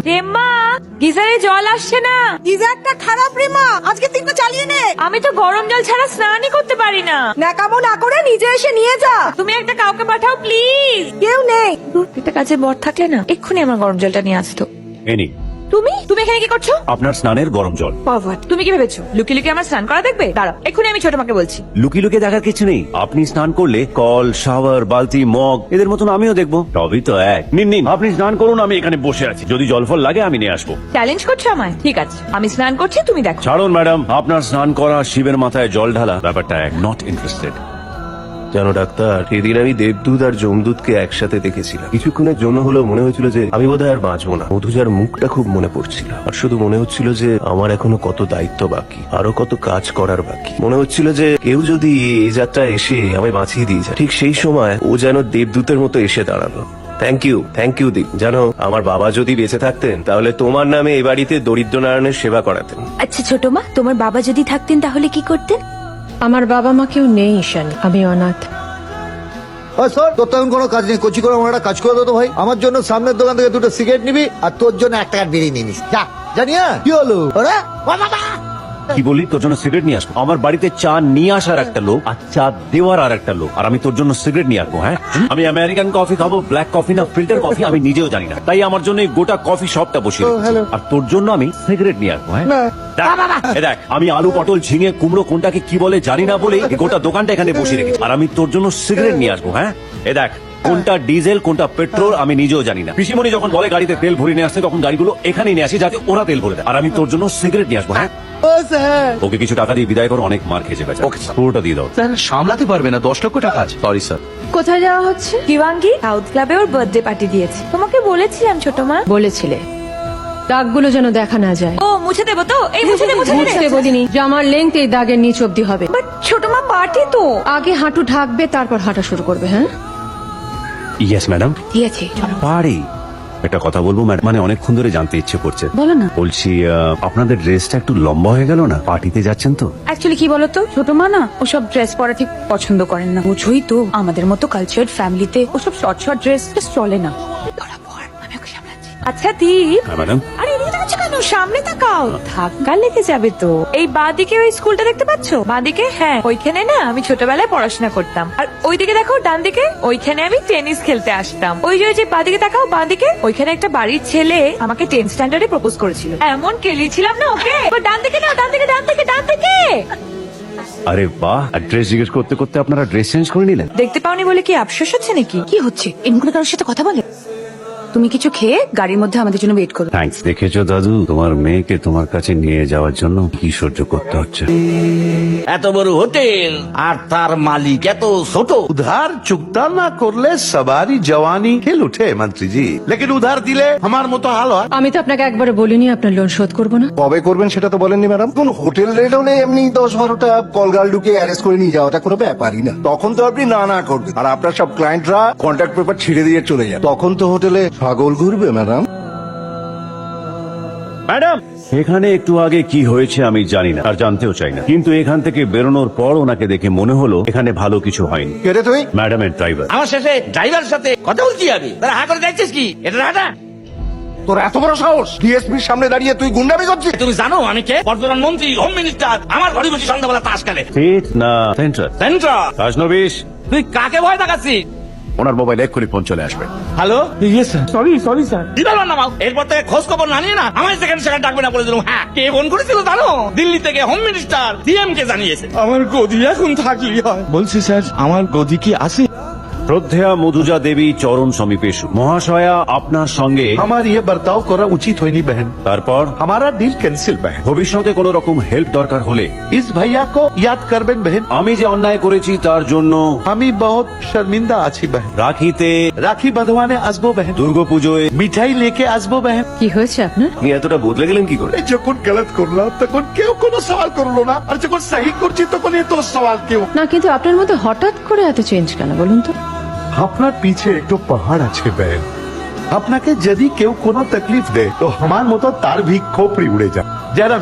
রেম্মা, গিজারে জল আসছে না। গিজারটা খারাপ রে মা, আজকে তিনটা চালিয়ে নে। আমি তো গরম জল ছাড়া স্নানই করতে পারি না। ন্যাকামো না করে নিজে এসে নিয়ে যা। তুমি একটা কাউকে পাঠাও প্লিজ। কেউ নেই। একটা কাজে বর থাকলে না এক্ষুনি আমার গরম জলটা নিয়ে আসতো। এনি তুমি তুমি এখানে কি করছো? আপনার স্নানের গরম জল। পারভার্ট, তুমি কি ভেবেছো লুকি লুকি আমার স্নান করা দেখবে? দাঁড়াও, এক্ষুনি আমি ছোট মাকে বলছি। লুকি লুকি দেখার কিছু নেই। আপনি স্নান করলে কল, শাওয়ার, বালতি, মগ এদের মতন আমিও দেখবো। সবই তো এক। নিন নিন, আপনি স্নান করুন, আমি এখানে বসে আছি। যদি জল ফল লাগে আমি নিয়ে আসবো। চ্যালেঞ্জ করছো আমায়? ঠিক আছে, আমি স্নান করছি, তুমি দেখো। ছাড়ুন ম্যাডাম, আপনার স্নান করা, শিবের মাথায় জল ঢালা, ব্যাপারটা এক। Not interested. জানো ডাক্তার, সেদিন আমি দেবদূত আর যমদূতকে একসাথে দেখেছিলাম। কিছুক্ষণের জন্য হলেও মনে হয়েছিল যে আমি বোধহয় আর বাঁচবো না। মধুজার মুখটা খুব মনে পড়ছিল, আর শুধু মনে হচ্ছিল যে আমার এখনো কত দায়িত্ব বাকি, আরো কত কাজ করার বাকি। মনে হচ্ছিল যে কেউ যদি এই যাত্রা এসে আমায় বাঁচিয়ে দিয়ে যায়। ঠিক সেই সময় ও যেন দেবদূতের মতো এসে দাঁড়ালো। থ্যাংক ইউ দীপ। জানো, আমার বাবা যদি বেঁচে থাকতেন তাহলে তোমার নামে এই বাড়িতে দরিদ্র নারায়ণের সেবা করাতেন। আচ্ছা ছোট মা, তোমার বাবা যদি থাকতেন তাহলে কি করতেন? আমার বাবা মা কেউ নেই ঈশান, আমি অনাথ। স্যার, তোর তো এখন কোনো কাজ নেই। কচি করে আমার একটা কাজ করে দো ভাই। আমার জন্য সামনের দোকান থেকে দুটো সিগারেট নিবি, আর তোর জন্য 1 টাকার বিড়ি নিয়ে নিস। যা জানিয়া কি হলো ওরা? কি বলি? তোর জন্য সিগারেট নিয়ে আসবো? আমার বাড়িতে চা নিয়ে আসার একটা লোক, আর চা দেওয়ার আর একটা লোক, আর আমি তোর জন্য সিগারেট নিয়ে আসবো? হ্যাঁ, আমি আমেরিকান কফি খাবো, ব্ল্যাক কফি না ফিল্টার কফি আমি নিজেও জানি না। তাই আমার জন্য এই গোটা কফি শপটা বসিয়ে রেখেছি। আর তোর জন্য আমি সিগারেট নিয়ে আসবো। হ্যাঁ, দেখ, আমি আলু, পটল, ঝিঙে, কুমড়ো কোনটাকে কি বলে জানি না বলে এই গোটা দোকানটা এখানে বসিয়ে রেখেছি। আর আমি তোর জন্য সিগারেট নিয়ে আসবো। হ্যাঁ, এ দেখ, কোনটা ডিজেল কোনটা পেট্রোল আমি নিজেও জানি না। পিসিমণি যখন বলে গাড়িতে তেল ভরে নিয়ে আসতে, তখন গাড়িগুলো এখানেই নিয়ে আসি যাতে ওরা তেল ভরে দেয়। আর আমি তোর জন্য সিগারেট নিয়ে আসবো। হ্যাঁ, ওকে কিছু টাকা দিয়ে বিদায় করো, অনেক মার খেয়েছে বেচারা। ওকে পুরোটা দিয়ে দাও। স্যার সামলাতে পারবে না, 10 লক্ষ টাকা আছে। Sorry sir. কোথায় যাওয়া হচ্ছে? শিবাঙ্গী সাউথ ক্লাবে ওর বার্থডে পার্টি দিয়েছে। তোমাকে বলেছিলাম ছোট মা। বলেছিলে দাগগুলো যেন দেখা না যায়। ও মুছে দেবো তো? এই মুছে দে, মুছে বুঝতে দে। বলিনি জামার লেংথ এই দাগের নিচ অব্দি হবে। বাট ছোট মা, পার্টি তো। আগে হাঁটু ঢাকবে, তারপর হাঁটা শুরু করবে। হ্যাঁ ইয়েস ম্যাডাম। ঠিক আছে চলো। পারি একটা কথা বলবো ম্যাডাম, মানে অনেকক্ষণ ধরে জানতে ইচ্ছে করছে। বলো না। বলছি, আপনাদের ড্রেসটা একটু লম্বা হয়ে গেল না? পার্টিতে যাচ্ছেন তো? অ্যাকচুয়ালি কি বলতো, ছোট মা না ওসব ড্রেস পরা ঠিক পছন্দ করেন না। বুঝোই তো, আমাদের মতো কালচার ফ্যামিলিতে ওসব শর্ট শর্ট ড্রেস চলে না। ধরা পড়, আমি ওকে সামলাচ্ছি। আচ্ছা দীপ, হ্যাঁ ম্যাডাম। আরে এদিকে তাকাচ্ছ কেন? সামনে তাকাও, ধাক্কা লেগে যাবে তো। এই বাঁদিকে ওই স্কুলটা দেখতে পাচ্ছো? বাঁদিকে, হ্যাঁ, ওইখানে না আমি ছোটবেলায় পড়াশোনা করতাম। আর ওইদিকে দেখো ডান দিকে, ওইখানে আমি টেনিস খেলতে আসতাম। ওই যে বাঁদিকে তাকাও, বাঁদিকে ওইখানে একটা বাড়ির ছেলে আমাকে 10th স্ট্যান্ডার্ডে প্রপোজ করেছিল। এমন কেলিয়েছিলাম না ওকে। ডান দিকে না, ডান দিকে, ডান দিকে, ডান দিকে। আরে বাহ, ড্রেস জিজ্ঞেস করতে করতে আপনারা ড্রেস চেঞ্জ করে নিলেন? দেখতে পাওনি বলে কি আফসোস হচ্ছে নাকি? কি হচ্ছে? এমন করে কারোর সাথে কথা বলে? তুমি কিছু খেয়ে গাড়ির মধ্যে আমাদের জন্য ওয়েট করো। থ্যাঙ্কস। দেখেছো দাদু, তোমার মেয়েকে তোমার কাছে নিয়ে যাওয়ার জন্য কি সহ্য করতে হচ্ছে। এত বড় হোটেল আর তার মালিক এত ছোট। उधार चुकता ना করলে सवारी जवानी खेल उठे मंत्री जी, लेकिन उधार दिले আমার মতো হাল হয়। আমি তো আপনাকে একবারে বলিনি আপনার লোন শোধ করবো না। কবে করবেন সেটা তো বলেননি ম্যাডাম। কোন হোটেল রেট হলে এমনি 10-12টা কলগাল ঢুকে অ্যারেস্ট করে নিয়ে যাওয়াটা কোনো ব্যাপারই না। তখন তো আপনি না করবেন, আর আপনার সব ক্লায়েন্টরা কন্ট্রাক্ট পেপার ছিঁড়ে দিয়ে চলে যায়। তখন তো হোটেলে ছাগল ঘুরবে ম্যাডাম। ম্যাডাম, এখানে একটু আগে কি হয়েছে আমি জানি না, আর জানতেও চাই না, কিন্তু এখান থেকে বেরোনোর পর ওনাকে দেখে মনে হলো এখানে ভালো কিছু হয়নি। কে রে তুই? ম্যাডামের ড্রাইভার। আমার শেষে ড্রাইভারের সাথে কথা বলছি আমি। তারা হা করে দেখছিস কি? এটা হাঁটা। তোর এত বড় সাহস, ডিএসপির সামনে দাঁড়িয়ে তুই গুন্ডামি করছিস? তুমি জানো আমি কে? বর্তমান মন্ত্রী, হোম মিনিস্টার। আমার ঘরে বসে সন্ধ্যাবেলা তাস খেলে। স্টেট না সেন্টার? সেন্ট্রাল। রাজনবীশ, তুই কাকে ভয় দেখাচ্ছিস? ওনার মোবাইল এক্ষুনি ফোন চলে আসবে। Hello, sorry sir. দিদার নামাও। এরপর থেকে খোঁজ খবর না নিয়ে না আমার সেকেন্ড ডাকবে না বলে দিলাম। হ্যাঁ, কে ফোন করেছিল জানো? দিল্লি থেকে হোম মিনিস্টার সিএম কে জানিয়েছে। আমার গদি এখন থাকলেই হয়। বলছি স্যার, আমার গদি কি আছে? শ্রদ্ধেয়া মধুজা দেবী চরণ সমীপেশু মহাশয়া, আপনার সঙ্গে আমার ये बर्ताव করা উচিত হয়নি बहन। তারপর हमारा डील कैंसिल बहन। ভবিষ্যতে কোনো রকম হেল্প দরকার হলে इस भैया को याद करবেন बहन। আমি যে অন্যায় করেছি তার জন্য আমি बहुत शर्मिंदा আছি बहन। রাখিতে, রাখি বাঁধওয়ানে আসবো बहन। দুর্গাপুজোয় মিঠাই লেকে আসবো बहन। কি হয়েছে আপনার? আপনি এতটা বদলে গেলেন কি করে? যখন গলত করলাম তখন কেউ কোনো সওয়াল করলো না, আর যখন সহি করছি তখন এত সওয়াল কেউ। না, কিন্তু আপনার মধ্যে হঠাৎ করে এত চেঞ্জ কেন বলুন তো? আপনার পিছে একটু পাহাড় আছে बहन। আপনাকে যদি কেউ কোনো তকলিফ দেয় তো আমার মতো তার ভি খোপড়ি উড়ে যায়। যারা